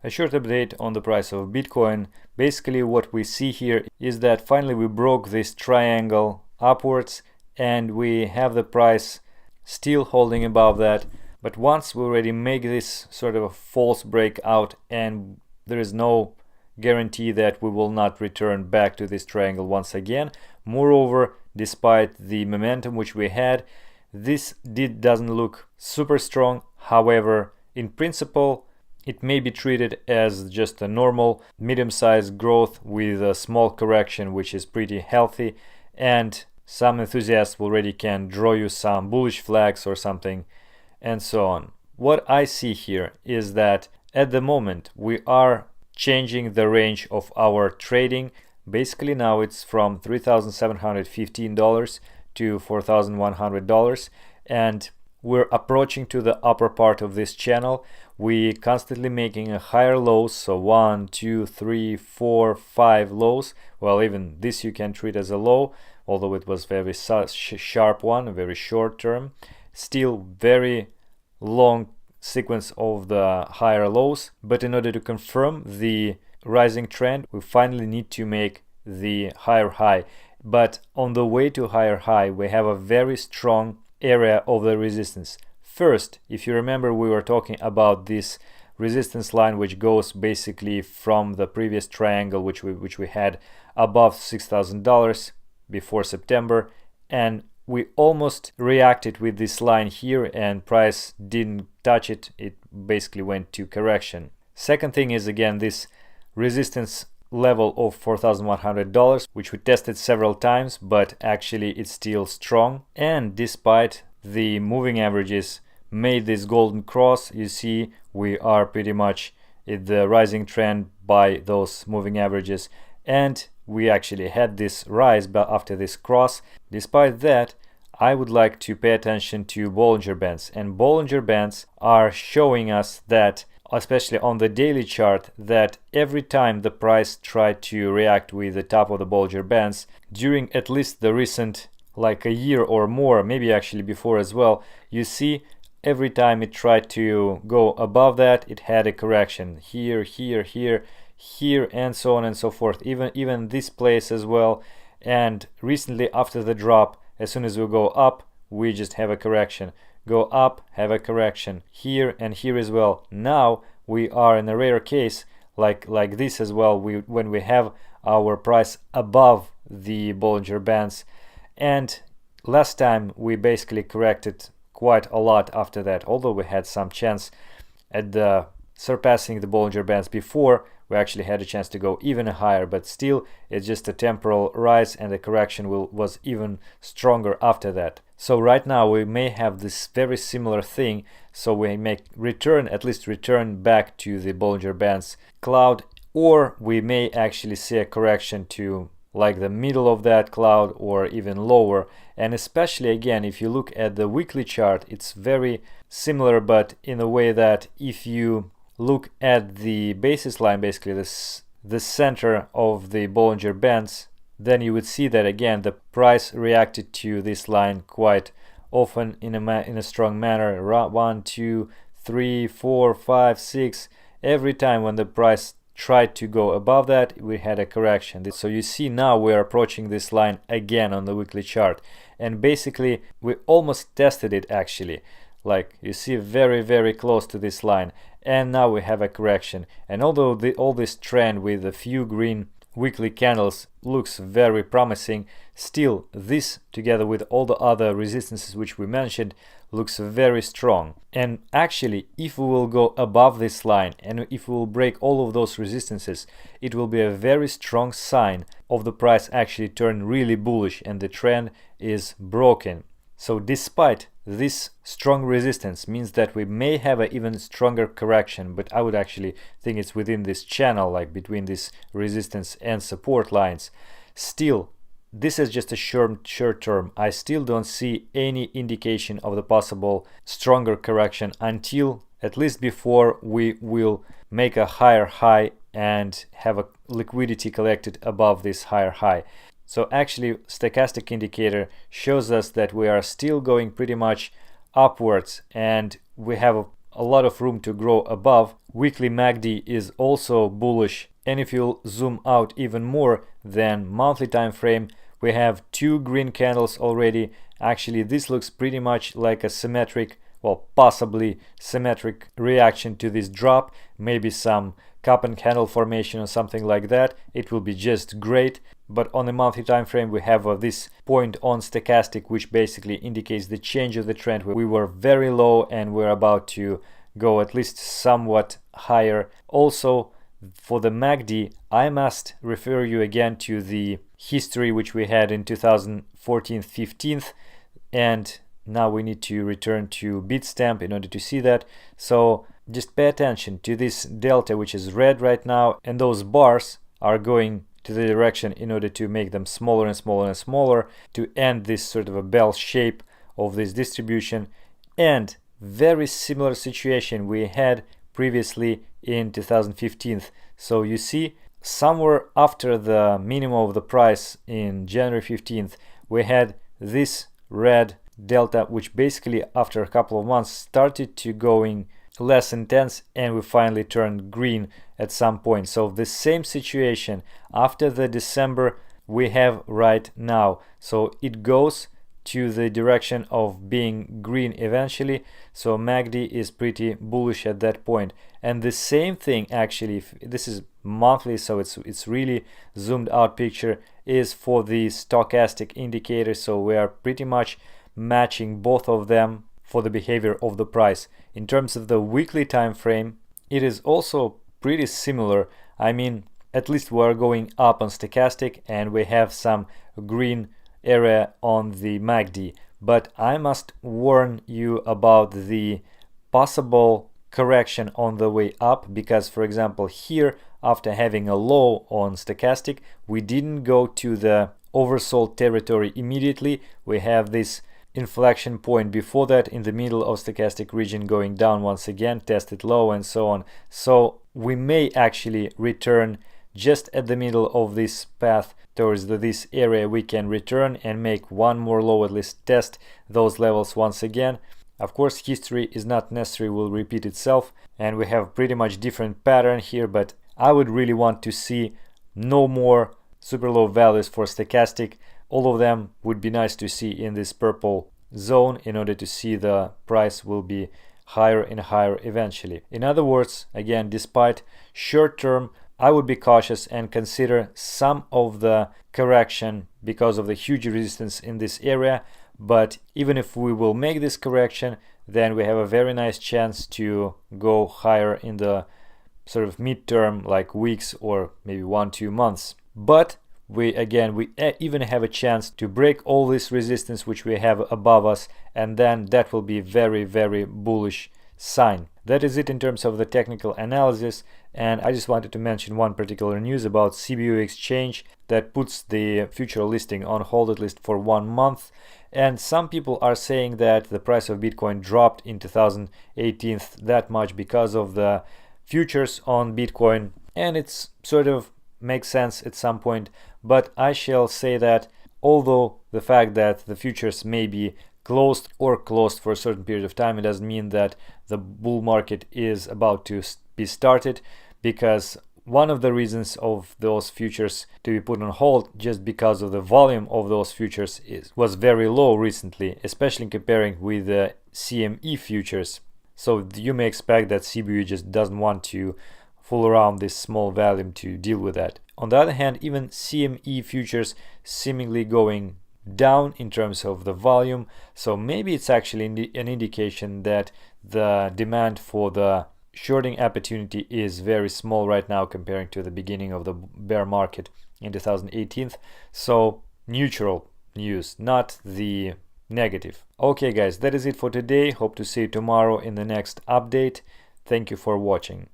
A short update on the price of Bitcoin. Basically what we see here is that finally we broke this triangle upwards and we have the price still holding above that. But once we already make this sort of a false breakout, and there is no guarantee that we will not return back to this triangle once again. Moreover, despite the momentum which we had, this doesn't look super strong. However, in principle, it may be treated as just a normal medium-sized growth with a small correction, which is pretty healthy, and some enthusiasts already can draw you some bullish flags or something, and so on. What I see here is that at the moment we are changing the range of our trading. Basically now it's from $3,715 to $4,100, and we're approaching to the upper part of this channel. We constantly making a higher lows, so 1, 2, 3, 4, 5 lows. Well, even this you can treat as a low, although it was very sharp one, very short term. Still very long sequence of the higher lows, but in order to confirm the rising trend, we finally need to make the higher high. But on the way to higher high, we have a very strong area of the resistance. First, if you remember, we were talking about this resistance line which goes basically from the previous triangle which we had above $6,000 before September, and we almost reacted with this line here and price didn't touch it. It basically went to correction. Second thing is again this resistance level of $4,100, which we tested several times, but actually it's still strong. And despite the moving averages made this golden cross, you see we are pretty much in the rising trend by those moving averages, and we actually had this rise after this cross. Despite that, I would like to pay attention to Bollinger Bands, and Bollinger Bands are showing us that, especially on the daily chart, that every time the price tried to react with the top of the Bollinger Bands during at least the recent like a year or more, maybe actually before as well, you see every time it tried to go above that, it had a correction here, here, here, here, and so on and so forth, even this place as well. And recently after the drop, as soon as we go up, we just have a correction, go up, have a correction here and here as well. Now we are in a rare case like this as well, when we have our price above the Bollinger Bands. And last time we basically corrected quite a lot after that, although we had some chance at the surpassing the Bollinger Bands before. We actually had a chance to go even higher, but still it's just a temporal rise, and the correction was even stronger after that. So right now we may have this very similar thing, so we may at least return back to the Bollinger Bands cloud, or we may actually see a correction to like the middle of that cloud or even lower. And especially again, if you look at the weekly chart, it's very similar, but in a way that if you look at the basis line, basically the center of the Bollinger Bands, then you would see that again the price reacted to this line quite often in a strong manner. 1, 2, 3, 4, 5, 6. Every time when the price tried to go above that, we had a correction. So you see now we are approaching this line again on the weekly chart, and basically we almost tested it actually. Like you see, very, very close to this line, and now we have a correction. And although all this trend with a few green weekly candles looks very promising, still this together with all the other resistances which we mentioned looks very strong. And actually, if we will go above this line and if we will break all of those resistances, it will be a very strong sign of the price actually turn really bullish and the trend is broken. So despite this strong resistance means that we may have an even stronger correction, but I would actually think it's within this channel, like between this resistance and support lines. Still, this is just a short term. I still don't see any indication of the possible stronger correction until at least before we will make a higher high and have a liquidity collected above this higher high. So actually stochastic indicator shows us that we are still going pretty much upwards, and we have a lot of room to grow above. Weekly MACD is also bullish, and if you zoom out even more than monthly time frame, we have two green candles already. Actually, this looks pretty much like a symmetric, well, possibly symmetric reaction to this drop, maybe some cup and candle formation or something like that. It will be just great. But on the monthly time frame, we have this point on stochastic, which basically indicates the change of the trend. We were very low and we're about to go at least somewhat higher. Also, for the MACD, I must refer you again to the history which we had in 2014-15, and now we need to return to Bitstamp in order to see that. So just pay attention to this delta, which is red right now, and those bars are going to the direction in order to make them smaller and smaller and smaller to end this sort of a bell shape of this distribution. And very similar situation we had previously in 2015. So you see, somewhere after the minimum of the price in January 15th, we had this red delta, which basically after a couple of months started to going less intense, and we finally turned green at some point. So the same situation after the December we have right now. So it goes to the direction of being green eventually. So MACD is pretty bullish at that point. And the same thing, actually, if this is monthly, so it's really zoomed out picture, is for the stochastic indicator. So we are pretty much matching both of them for the behavior of the price. In terms of the weekly time frame, it is also pretty similar. I mean, at least we are going up on stochastic and we have some green area on the MACD. But I must warn you about the possible correction on the way up, because for example here, after having a low on stochastic, we didn't go to the oversold territory immediately. We have this inflection point before that in the middle of stochastic region going down once again, tested low and so on. So we may actually return just at the middle of this path towards this area. We can return and make one more low, at least test those levels once again. Of course, history is not necessarily will repeat itself, and we have pretty much different pattern here, but I would really want to see no more super low values for stochastic. All of them would be nice to see in this purple zone in order to see the price will be higher and higher eventually. In other words, again, despite short term, I would be cautious and consider some of the correction because of the huge resistance in this area. But even if we will make this correction, then we have a very nice chance to go higher in the sort of midterm, like weeks or maybe 1-2 months. But we even have a chance to break all this resistance which we have above us, and then that will be very, very bullish sign. That is it in terms of the technical analysis, and I just wanted to mention one particular news about CBU exchange that puts the future listing on hold at least for 1 month. And some people are saying that the price of Bitcoin dropped in 2018 that much because of the futures on Bitcoin, and it's sort of makes sense at some point. But I shall say that although the fact that the futures may be closed for a certain period of time, it doesn't mean that the bull market is about to be started, because one of the reasons of those futures to be put on hold just because of the volume of those futures was very low recently, especially comparing with the CME futures. So you may expect that CBU just doesn't want to fool around this small volume to deal with that. On the other hand, even CME futures seemingly going down in terms of the volume, so maybe it's actually an indication that the demand for the shorting opportunity is very small right now comparing to the beginning of the bear market in 2018. So neutral news, not the negative. Okay guys, that is it for today. Hope to see you tomorrow in the next update. Thank you for watching.